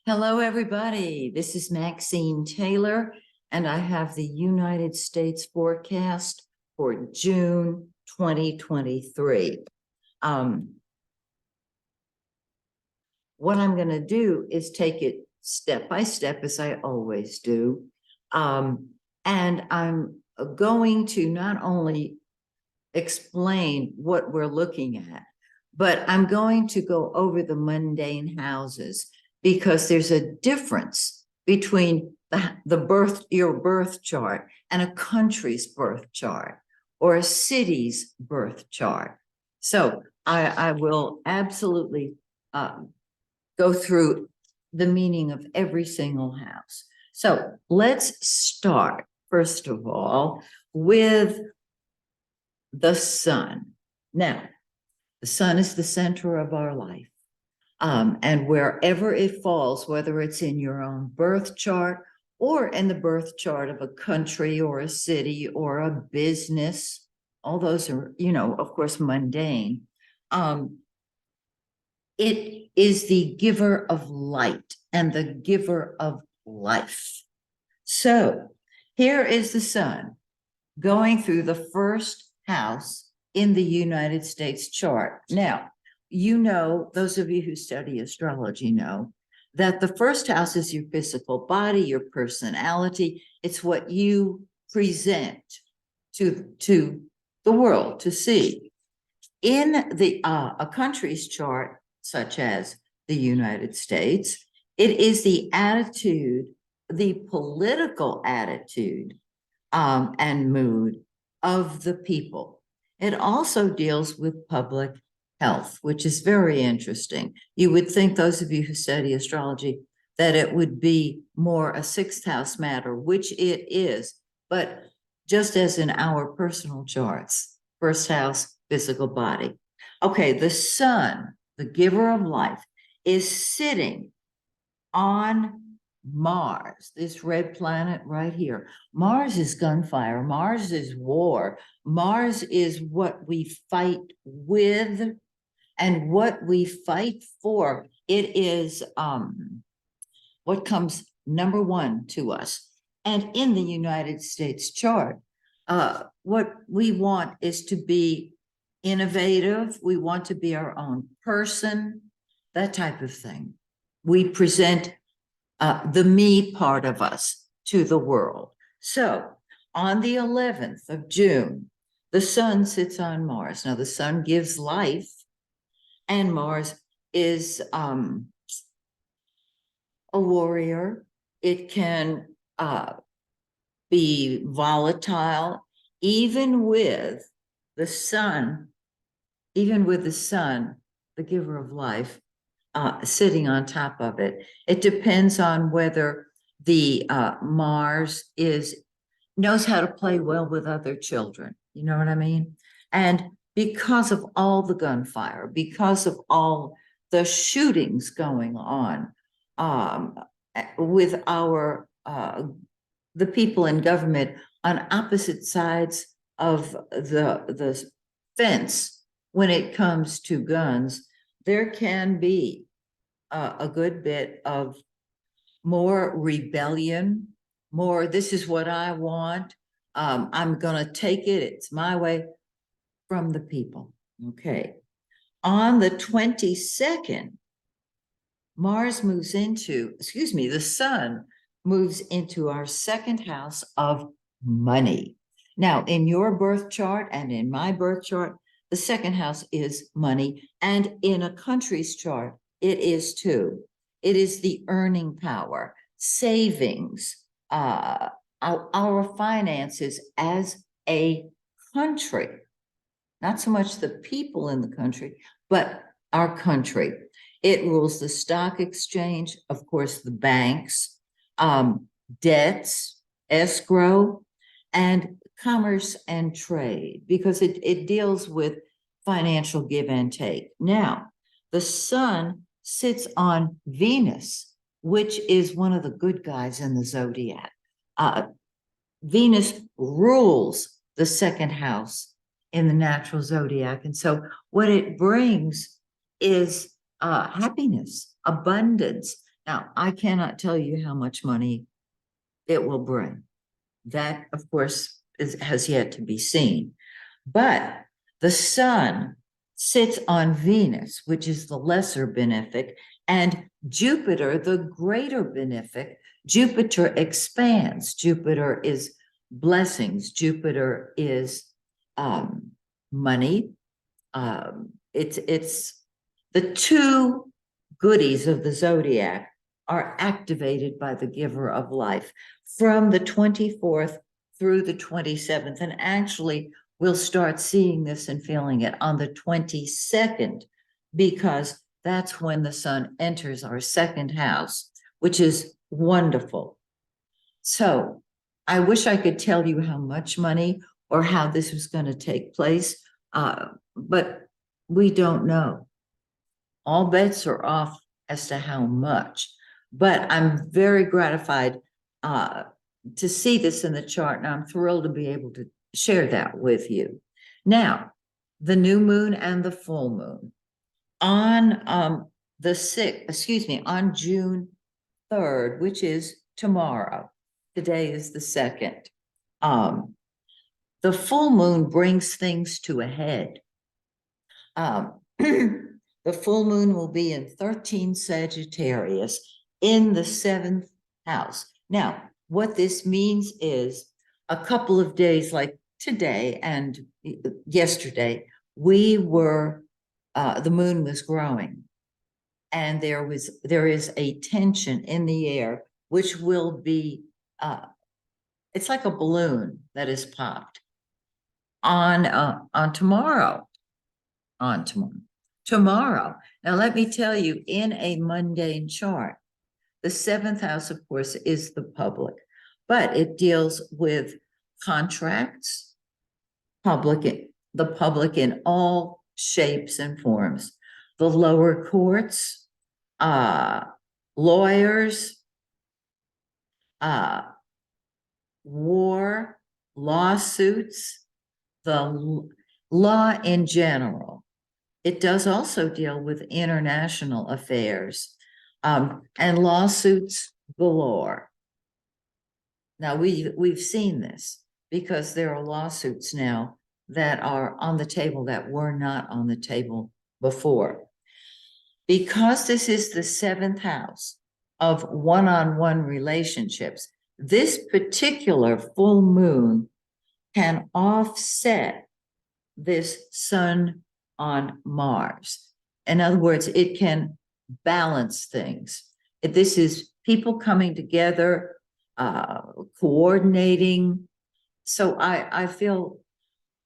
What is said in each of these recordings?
Hello, everybody. This is Maxine Taylor, and I have the United States forecast for June 2023. What I'm going to do is take it step by step, as I always do. And I'm going to not only explain what we're looking at, but I'm going to go over the mundane houses because there's a difference between your birth chart and a country's birth chart or a city's birth chart. So I will absolutely go through the meaning of every single house. So let's start, first of all, with the sun. Now, the sun is the center of our life. And wherever it falls, whether it's in your own birth chart or in the birth chart of a country or a city or a business, all those are, of course, mundane. It is the giver of light and the giver of life. So here is the sun going through the first house in the United States chart. Now, those of you who study astrology know that the first house is your physical body, your personality. It's what you present to the world to see. In a country's chart, such as the United States, it is the attitude, the political attitude and mood of the people. It also deals with public health, which is very interesting. You would think, those of you who study astrology, that it would be more a sixth house matter, which it is, but just as in our personal charts, first house, physical body. Okay, the sun, the giver of life, is sitting on Mars, this red planet right here. Mars is gunfire. Mars is war. Mars is what we fight with and what we fight for. It is what comes number one to us. And in the United States chart, what we want is to be innovative. We want to be our own person, that type of thing. We present the me part of us to the world. So on the 11th of June, the sun sits on Mars. Now the sun gives life, and Mars is a warrior. It can be volatile, even with the sun, the giver of life, sitting on top of it. It depends on whether the Mars knows how to play well with other children. You know what I mean? And because of all the gunfire, because of all the shootings going on with the people in government on opposite sides of the fence when it comes to guns, there can be a good bit of more rebellion, more, this is what I want. I'm going to take it. It's my way, from the people. Okay. On the 22nd, the sun moves into our second house of money. Now, in your birth chart and in my birth chart, the second house is money. And in a country's chart, it is too. It is the earning power, savings, our finances as a country. Not so much the people in the country, but our country. It rules the stock exchange, of course, the banks, debts, escrow, and commerce and trade, because it deals with financial give and take. Now, the sun sits on Venus, which is one of the good guys in the zodiac. Venus rules the second house in the natural zodiac. And so what it brings is happiness, abundance, Now, I cannot tell you how much money it will bring. That, of course, has yet to be seen. But the sun sits on Venus, which is the lesser benefic, and Jupiter, the greater benefic. Jupiter expands. Jupiter is blessings. Jupiter is money. It's the two goodies of the zodiac are activated by the giver of life from the 24th through the 27th. And actually, we'll start seeing this and feeling it on the 22nd, because that's when the sun enters our second house, which is wonderful. So I wish I could tell you how much money or how this was going to take place, but we don't know. All bets are off as to how much, but I'm very gratified to see this in the chart, and I'm thrilled to be able to share that with you. Now, the new moon and the full moon on on June 3rd, which is tomorrow. Today is the 2nd. The full moon brings things to a head. The full moon will be in 13 Sagittarius in the 7th house. Now, what this means is a couple of days like today and yesterday, the moon was growing, and there is a tension in the air, which will be, it's like a balloon that is popped on tomorrow. Tomorrow. Now, let me tell you, in a mundane chart, the 7th house, of course, is the public, but it deals with contracts, the public in all shapes and forms, the lower courts, lawyers, war, lawsuits, the law in general. It does also deal with international affairs and lawsuits galore. Now, we've seen this because there are lawsuits now that are on the table that were not on the table before. Because this is the 7th house of one-on-one relationships, this particular full moon can offset this sun on Mars. In other words, it can balance things. This is people coming together, coordinating. So I feel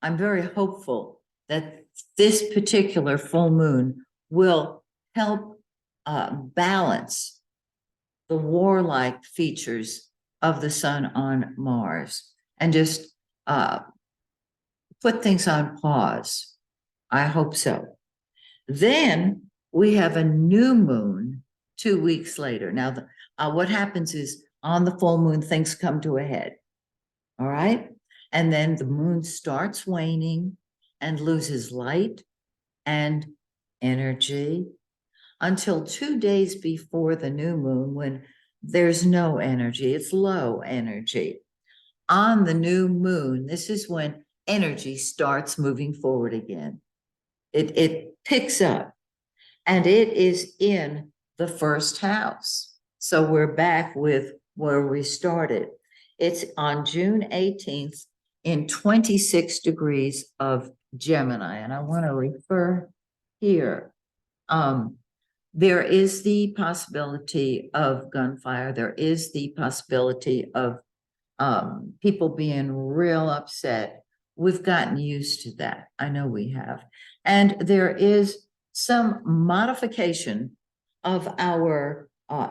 I'm very hopeful that this particular full moon will help balance the warlike features of the sun on Mars and just put things on pause. I hope so. Then we have a new moon 2 weeks later. Now, what happens is on the full moon, things come to a head. All right. And then the moon starts waning and loses light and energy until 2 days before the new moon, when there's no energy. It's low energy. On the new moon, this is when energy starts moving forward again. It picks up, and it is in the 1st house. So we're back with where we started. It's on June 18th in 26 degrees of Gemini. And I want to refer here. There is the possibility of gunfire. There is the possibility of people being real upset. We've gotten used to that. I know we have. And there is some modification of our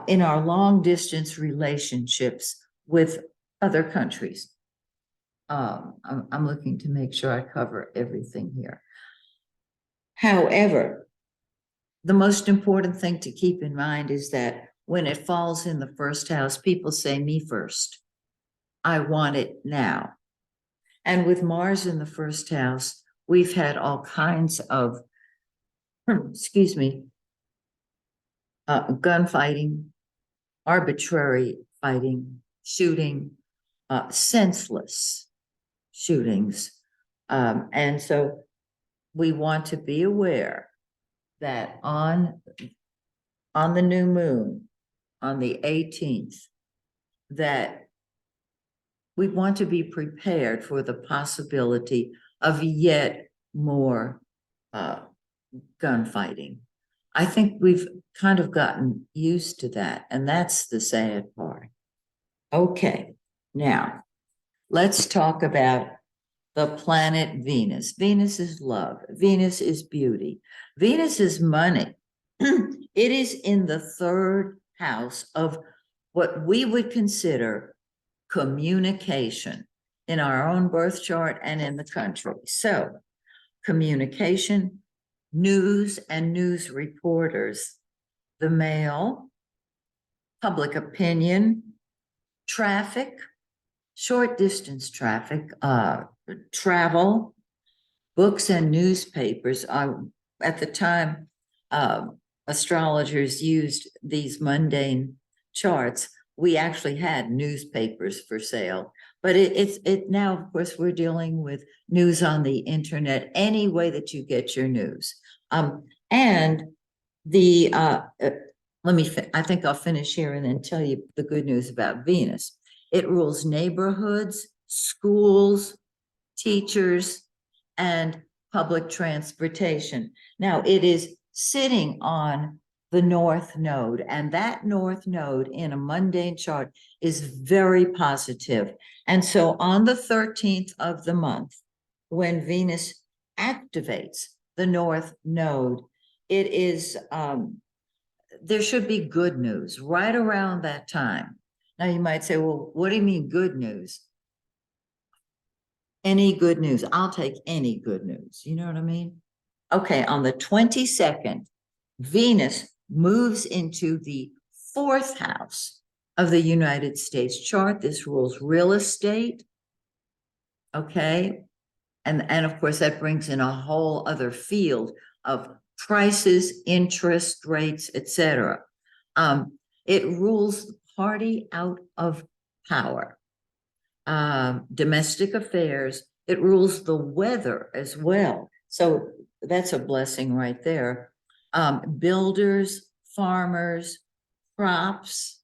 in our long distance relationships with other countries. I'm looking to make sure I cover everything here. However, the most important thing to keep in mind is that when it falls in the 1st house, people say, me first. I want it now. And with Mars in the 1st house, we've had all kinds of, gunfighting, arbitrary fighting, shooting, senseless shootings. And so we want to be aware that on the new moon, on the 18th, that we want to be prepared for the possibility of yet more gunfighting. I think we've kind of gotten used to that, and that's the sad part. Okay, now let's talk about the planet Venus. Venus is love. Venus is beauty. Venus is money. It is in the third house of what we would consider communication in our own birth chart and in the country. So, communication, news and news reporters, the mail, public opinion, traffic, short distance traffic, travel, books and newspapers. At the time, astrologers used these mundane charts. We actually had newspapers for sale, but it's now, of course, we're dealing with news on the internet, any way that you get your news. And the I think I'll finish here and then tell you the good news about Venus. It rules neighborhoods, schools, teachers, and public transportation. Now, it is sitting on the North Node, and that North Node in a mundane chart is very positive. And so on the 13th of the month, when Venus activates the North Node, it is, there should be good news right around that time. Now you might say, well, what do you mean good news? Any good news. I'll take any good news. You know what I mean? Okay, on the 22nd, Venus moves into the fourth house of the United States chart. This rules real estate. Okay. And of course, that brings in a whole other field of prices, interest rates, etc. It rules the party out of power, domestic affairs. It rules the weather as well. So that's a blessing right there. Builders, farmers, crops,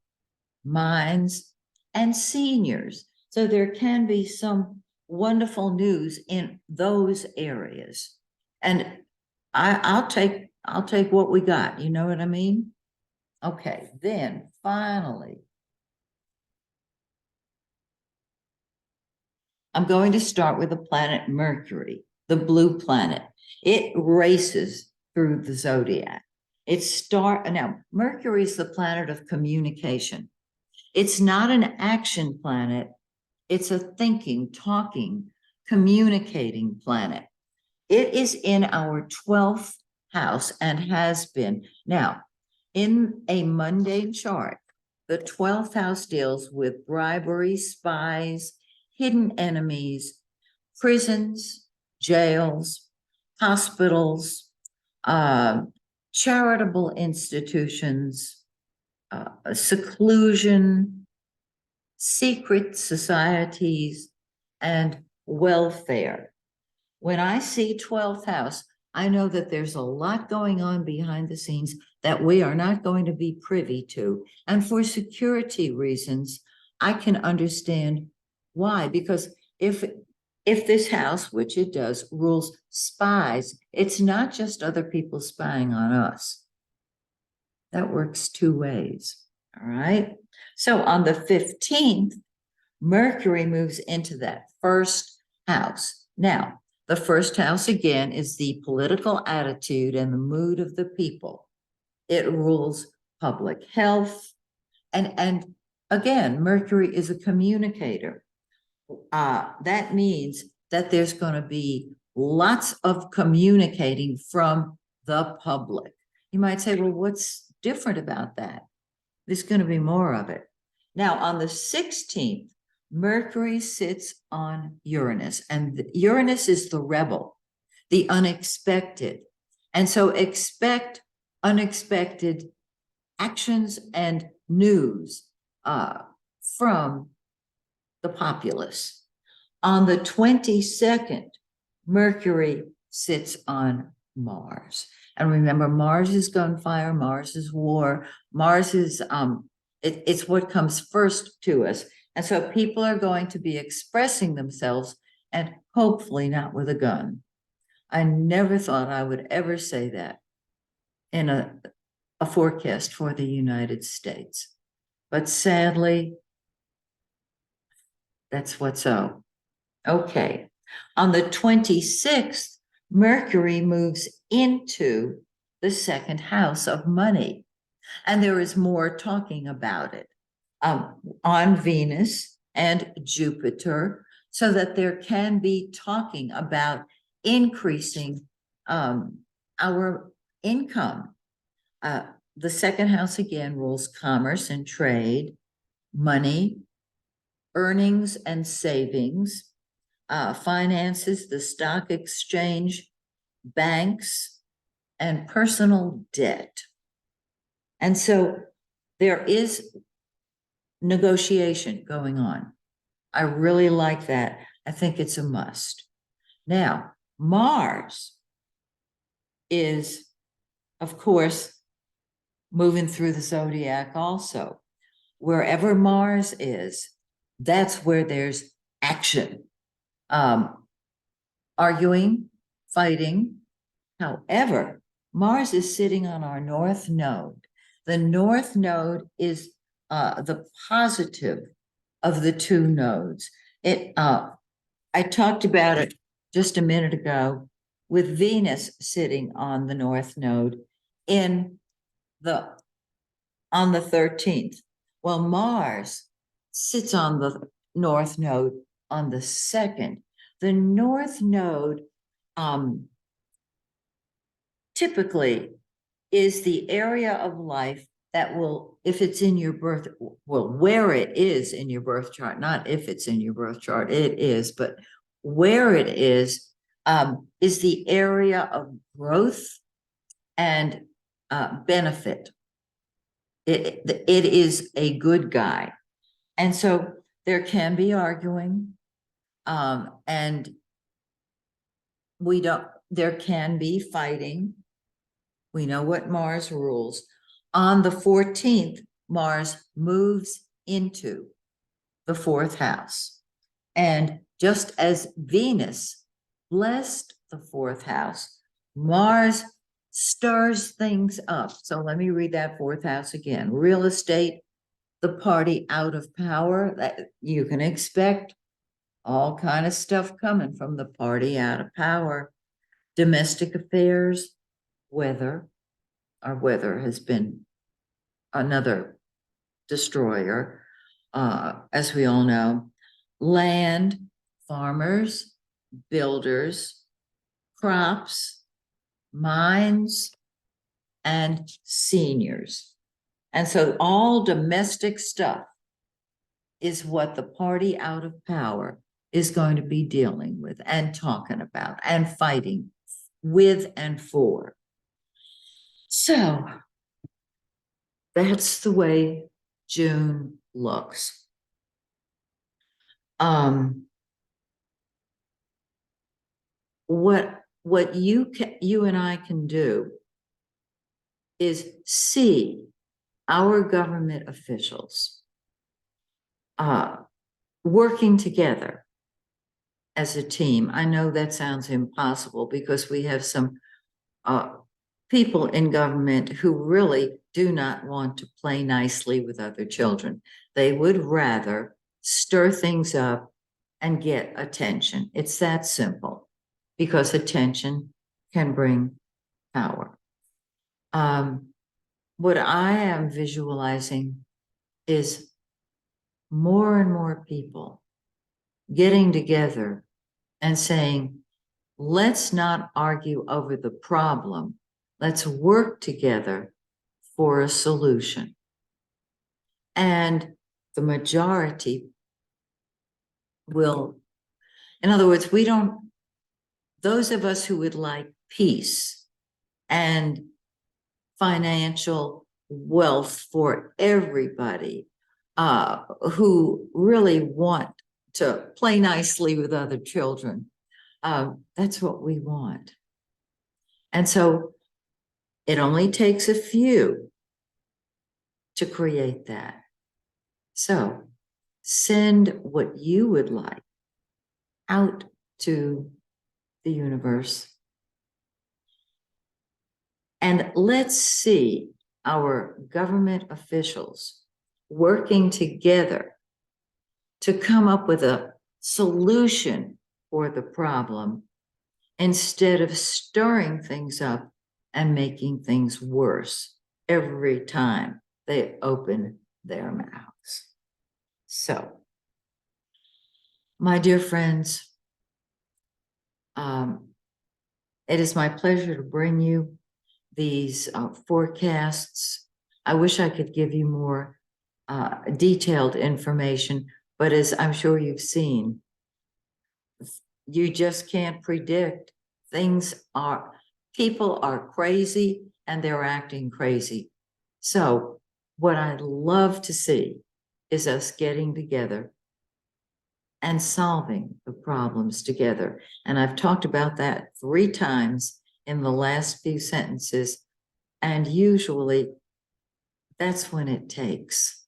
mines, and seniors. So there can be some wonderful news in those areas. And I'll take what we got. You know what I mean? Okay, then finally, I'm going to start with the planet Mercury, the blue planet. It races through the zodiac. Now, Mercury is the planet of communication. It's not an action planet. It's a thinking, talking, communicating planet. It is in our 12th house and has been. Now, in a mundane chart, the 12th house deals with bribery, spies, hidden enemies, prisons, jails, hospitals, charitable institutions, seclusion, secret societies, and welfare. When I see 12th house, I know that there's a lot going on behind the scenes that we are not going to be privy to. And for security reasons, I can understand why. Because if this house, which it does, rules spies, it's not just other people spying on us. That works two ways. All right. So on the 15th, Mercury moves into that first house. Now, the first house, again, is the political attitude and the mood of the people. It rules public health. And again, Mercury is a communicator. That means that there's going to be lots of communicating from the public. You might say, well, what's different about that? There's going to be more of it. Now, on the 16th, Mercury sits on Uranus, and Uranus is the rebel, the unexpected. And so expect unexpected actions and news from the populace. On the 22nd, Mercury sits on Mars. And remember, Mars is gunfire, Mars is war, Mars is, it's what comes first to us. And so people are going to be expressing themselves, and hopefully not with a gun. I never thought I would ever say that in a forecast for the United States. But sadly, that's what's so. Okay. On the 26th, Mercury moves into the second house of money. And there is more talking about it on Venus and Jupiter, so that there can be talking about increasing our income. The second house again rules commerce and trade, money, earnings and savings, finances, the stock exchange, banks, and personal debt. And so there is negotiation going on. I really like that. I think it's a must. Now, Mars is, of course, moving through the zodiac also. Wherever Mars is, that's where there's action, arguing, fighting. However, Mars is sitting on our north node. The north node is the positive of the two nodes. I talked about it just a minute ago with Venus sitting on the north node on the 13th. Well, Mars sits on the north node on the 2nd. The north node typically is the area of life that will, if it's in your birth, well, where it is in your birth chart, not if it's in your birth chart, it is, but where it is the area of growth and benefit. It is a good guy. And so there can be arguing, and there can be fighting. We know what Mars rules. On the 14th, Mars moves into the 4th house. And just as Venus blessed the 4th house, Mars stirs things up. So let me read that 4th house again. Real estate, the party out of power. That you can expect all kind of stuff coming from the party out of power. Domestic affairs, weather. Our weather has been another destroyer, as we all know. Land, farmers, builders, crops, mines, and seniors. And so all domestic stuff is what the party out of power is going to be dealing with and talking about and fighting with and for. So that's the way June looks. What you and I can do is see our government officials working together as a team. I know that sounds impossible because we have some people in government who really do not want to play nicely with other children. They would rather stir things up and get attention. It's that simple, because attention can bring power. What I am visualizing is more and more people getting together and saying, let's not argue over the problem. Let's work together for a solution. And the majority will, in other words, those of us who would like peace and financial wealth for everybody who really want to play nicely with other children. That's what we want. And so it only takes a few to create that. So send what you would like out to the universe. And let's see our government officials working together to come up with a solution for the problem instead of stirring things up and making things worse every time they open their mouths. So, my dear friends, it is my pleasure to bring you these forecasts. I wish I could give you more detailed information, but as I'm sure you've seen, you just can't predict. People are crazy and they're acting crazy. So what I'd love to see is us getting together and solving the problems together. And I've talked about that 3 times in the last few sentences. And usually that's when it takes.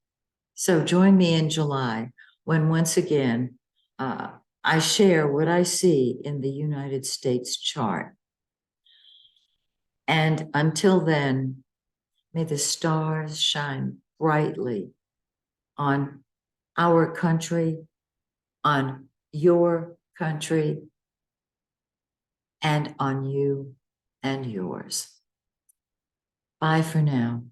So join me in July when once again, I share what I see in the United States chart. And until then, may the stars shine brightly on our country, on your country, and on you and yours. Bye for now.